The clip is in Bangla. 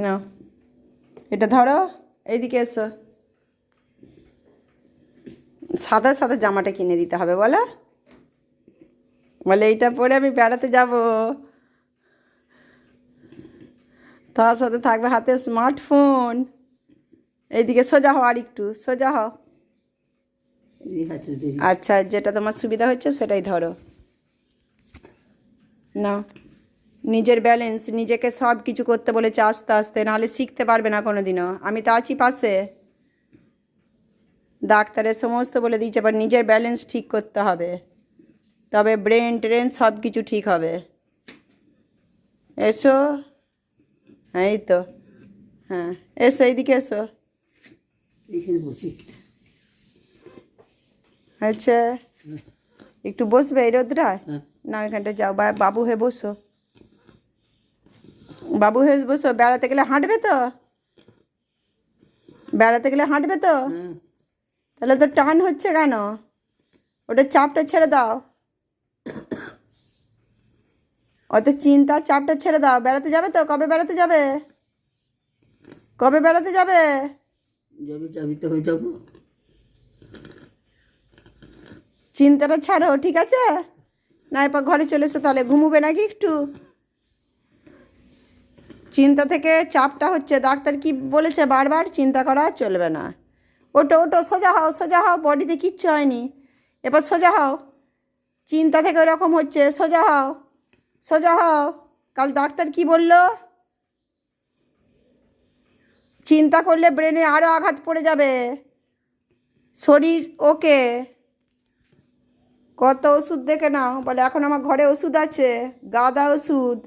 না, এটা ধরো, এইদিকে এসো। সাদা সাদা জামাটা কিনে দিতে হবে বলো, বলে এইটা পরে আমি বেড়াতে যাব, তার সাথে থাকবে হাতে স্মার্টফোন। এইদিকে সোজা হও, আর একটু সোজা হও। আচ্ছা, যেটা তোমার সুবিধা হচ্ছে সেটাই ধরো। না, নিজের ব্যালেন্স, নিজেকে সব কিছু করতে বলেছে আস্তে আস্তে, নাহলে শিখতে পারবে না কোনো দিনও। আমি তো আছি পাশে, ডাক্তারের সমস্ত বলে দিয়েছে, আবার নিজের ব্যালেন্স ঠিক করতে হবে, তবে ব্রেন ট্রেন সব কিছু ঠিক হবে। এসো, হ্যাঁ এই তো, হ্যাঁ এসো, এইদিকে এসো। আচ্ছা, একটু বসবে এই রোদটায়? না, এখানটা যাও, বাবু হয়ে বসো, বাবু হয়ে বসো। বেড়াতে গেলে হাঁটবে তো, বেড়াতে গেলে হাঁটবে তো? তাহলে তো টান হচ্ছে কেন? ওটা চাপটা ছেড়ে দাও, অত চিন্তা, চাপটা ছেড়ে দাও। বেড়াতে যাবে তো? কবে বেড়াতে যাবে? কবে বেড়াতে যাবে? চিন্তাটা ছাড়ো, ঠিক আছে? না এরপর ঘরে চলে এসো, তাহলে ঘুমোবে নাকি একটু? চিন্তা থেকে চাপটা হচ্ছে, ডাক্তার কি বলেছে বারবার? চিন্তা করা চলবে না। ওটো ওটো, সোজা হও, সোজা হও, বডিতে কিচ্ছু হয়নি। এরপর সোজা হও, চিন্তা থেকে ওরকম হচ্ছে, সোজা হও, সোজা হও। কাল ডাক্তার কি বললো? চিন্তা করলে ব্রেনে আরও আঘাত পড়ে যাবে। শরীর ওকে, কত ওষুধ দেখে নাও, বলে এখন আমার ঘরে ওষুধ আছে, গাদা ওষুধ।